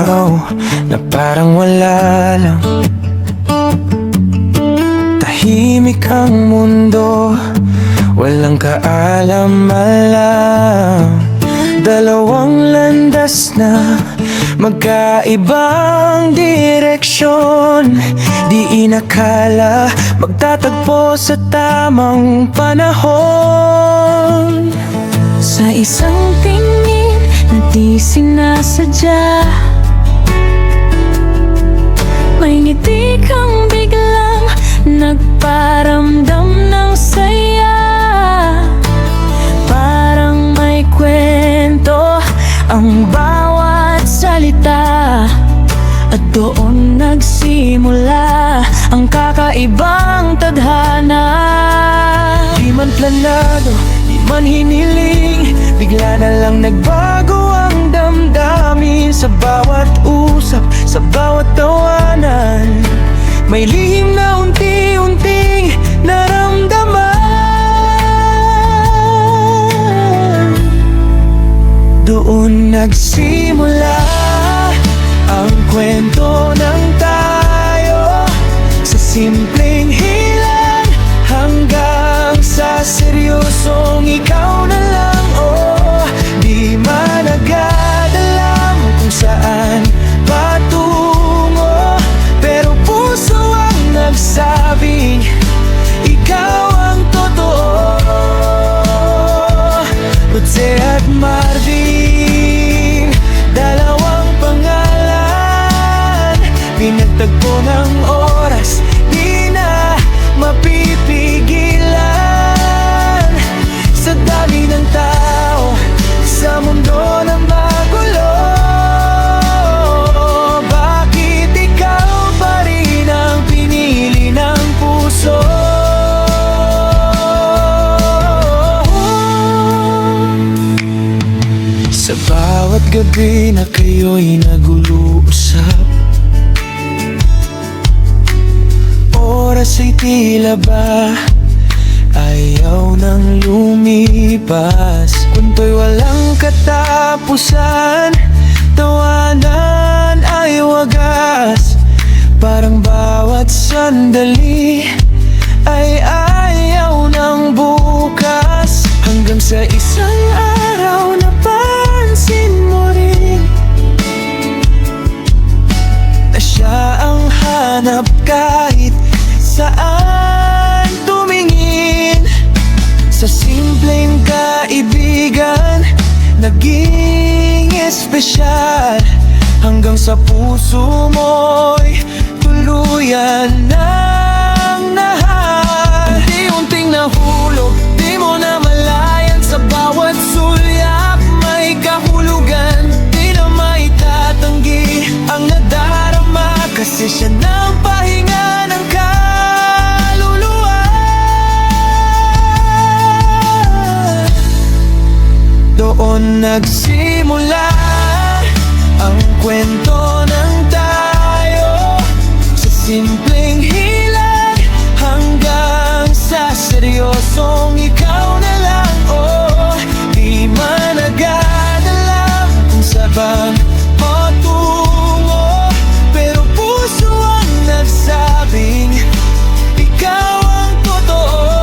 araw na parang wala lang. Tahimik ang mundo, walang kaalam-alam. Dalawang landas na magkaibang direksyon. Di inakala magtatagpo sa tamang panahon. Sa isang tingin na di sinasadya, may ngiti kang biglang nagparamdam ng saya. Parang may kwento ang bawat salita, at doon nagsimula ang kakaibang tadhana. Di man planado, di man hiniling, bigla na lang nagbago ang damdamin. Sa bawat usap, sa bawat tawanan, may lihim na unti-unting naramdaman. Doon nagsimula ang kwento ng tayo, sa simpleng hilang hanggang sa seryosong ikaw na lang. Oh, di man agad alam kung saan patungo, pero puso ang nagsabing ikaw ang totoo. Jose at Marvin, dalawang pangalan, pinagtagpo ng oras, di na mapipigilan. Sa dami ng tao, sa mundo na magulo, bakit ikaw pa rin ang pinili ng puso? Sa bawat gabi na kayo'y nag-uusap, oras ay tila ba ayaw nang lumipas. Kunto'y walang katapusan, tawanan ay wagas. Parang bawat sandali ay ayaw ng bukas. Hanggang sa isang araw napansin mo rin na siya ang hanap kahit saan tumingin. Sa simpleng kaibigan naging espesyal, hanggang sa puso mo'y tuluyan ng nahal. Unti-unting nahulog, di mo na malayan, sa bawat sulyap may kahulugan. Di na maitatanggi ang nadarama, kasi siya ng pahinga ng kaluluwa. Doon nagsimula ang kwento ng tayo, sa simpleng hilang hanggang sa seryosong ikaw na lang. Oh, di man agad alam kung saan patungo, pero puso ang nagsabing ikaw ang totoo.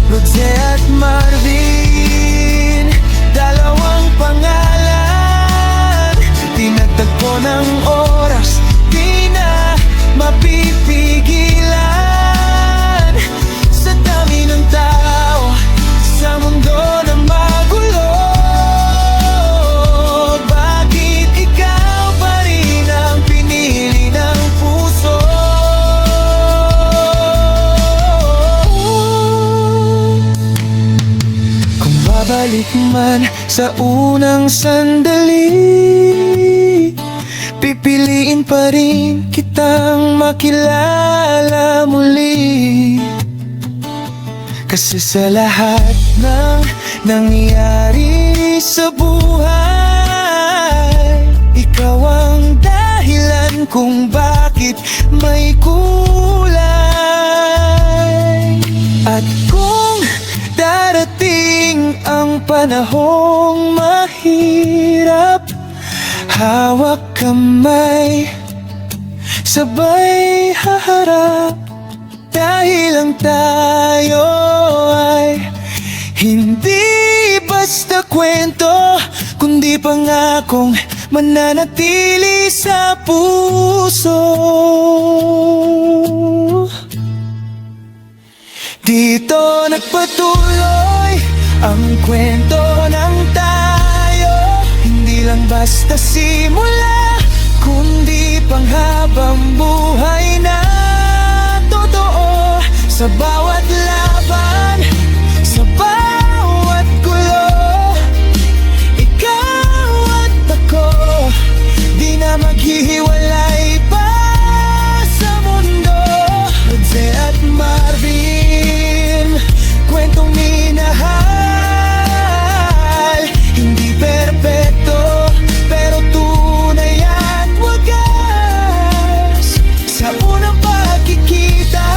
Jose at Marvin, dalawang pangalan, tinagtagpo ng oras, di na mapipigilan. Sa dami ng tao, sa mundo na magulo, bakit ikaw pa rin ang pinili ng puso? Kung babalik man sa unang sandali, pipiliin pa rin kitang makilala muli. Kasi sa lahat ng nangyari sa buhay, ikaw ang dahilan kung bakit may kulay. At kung darating ang panahong mahirap, hawak kamay, sabay haharap. Dahil lang tayo ay hindi basta kwento, kundi pangakong mananatili sa puso. Dito nagpatuloy ang kwento ng tayo, hindi lang basta simula, kundi panghabang buhay na totoo. Sa bawat laban, sa bawat gulo, ikaw at ako, di na maghihiwalay pa sa mundo. Jose at Marvin, kwentong minahal, hindi perpekto, pero tunay at wagas. Sa unang pagkikita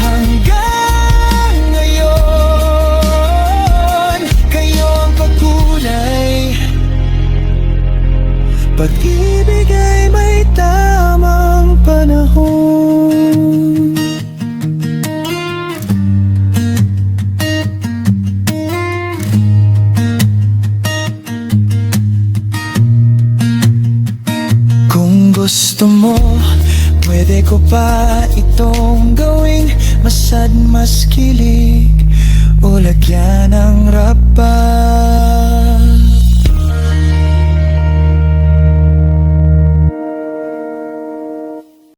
hanggang ngayon, kayo ang pagkulay. Pag-ibig ay may tamang panahon. Kung gusto mo, pwede ko pa itong gawing masad, mas kilig o lagyan ng rapa.